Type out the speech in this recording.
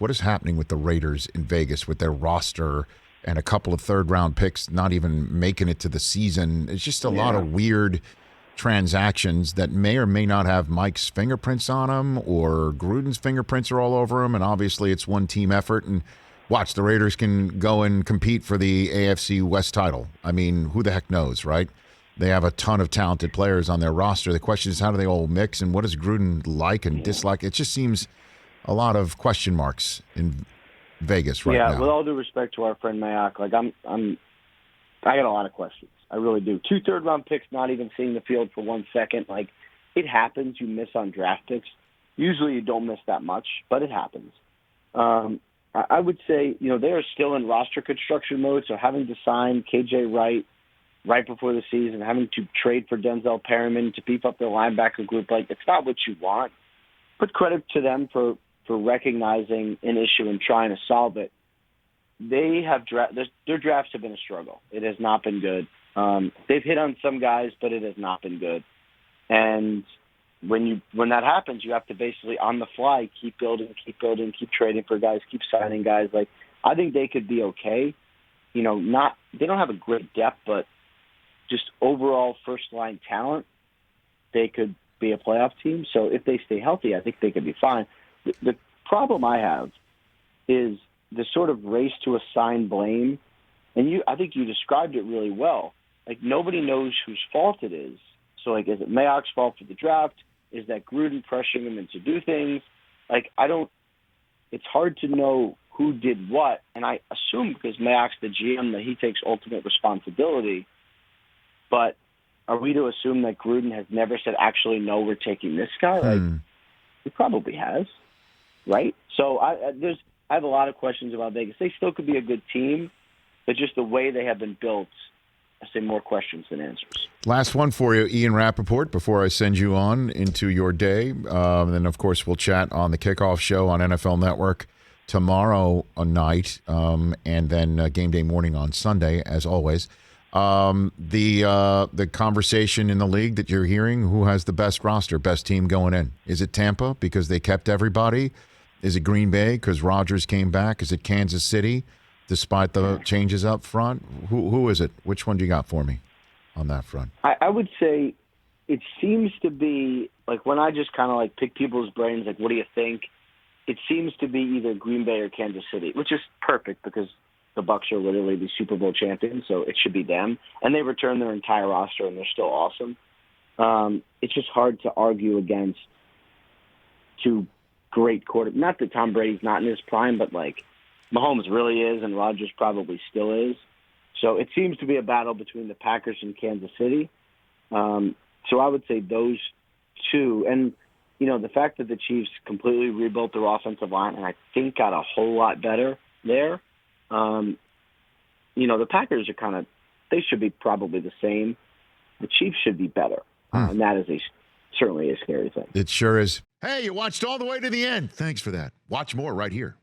what is happening with the Raiders in Vegas with their roster and a couple of third-round picks not even making it to the season. It's just a lot of weird transactions that may or may not have Mike's fingerprints on them or Gruden's fingerprints are all over them, and obviously it's one team effort. And watch, the Raiders can go and compete for the AFC West title. I mean, who the heck knows, right? They have a ton of talented players on their roster. The question is, how do they all mix, and what does Gruden like and dislike? It just seems a lot of question marks in Vegas right now. Yeah, with all due respect to our friend Mayock, like I got a lot of questions. I really do. 2 third-round picks, not even seeing the field for 1 second. Like, it happens. You miss on draft picks. Usually you don't miss that much, but it happens. I would say, they are still in roster construction mode, so having to sign K.J. Wright right before the season, having to trade for Denzel Perryman to beef up their linebacker group, like, it's not what you want. Put credit to them for recognizing an issue and trying to solve it. They have their drafts have been a struggle. It has not been good. They've hit on some guys, but it has not been good. And when that happens, you have to basically on the fly keep building, keep trading for guys, keep signing guys. Like, I think they could be okay. They don't have a great depth, but just overall first line talent, they could be a playoff team. So if they stay healthy, I think they could be fine. The problem I have is the sort of race to assign blame, and I think you described it really well. Like, nobody knows whose fault it is. So, like, is it Mayock's fault for the draft? Is that Gruden pressuring him to do things? Like, it's hard to know who did what, and I assume because Mayock's the GM that he takes ultimate responsibility. But are we to assume that Gruden has never said, actually, no, we're taking this guy? Like, he probably has, right? So I have a lot of questions about Vegas. They still could be a good team, but just the way they have been built, I say more questions than answers. Last one for you, Ian Rapoport, before I send you on into your day. And then, of course, we'll chat on the kickoff show on NFL Network tomorrow night, and then game day morning on Sunday, as always. The conversation in the league that you're hearing, who has the best roster, best team going in? Is it Tampa because they kept everybody? Is it Green Bay because Rodgers came back? Is it Kansas City despite the changes up front? Who is it? Which one do you got for me on that front? I would say it seems to be, like, when I just kind of like pick people's brains, like, what do you think? It seems to be either Green Bay or Kansas City, which is perfect because the Bucs are literally the Super Bowl champions, so it should be them. And they returned their entire roster, and they're still awesome. It's just hard to argue against two great quarterbacks. Not that Tom Brady's not in his prime, but, like, Mahomes really is, and Rodgers probably still is. So it seems to be a battle between the Packers and Kansas City. So I would say those two. And, the fact that the Chiefs completely rebuilt their offensive line and I think got a whole lot better there. The Packers are they should be probably the same. The Chiefs should be better. And that is certainly a scary thing. It sure is. Hey, you watched all the way to the end. Thanks for that. Watch more right here.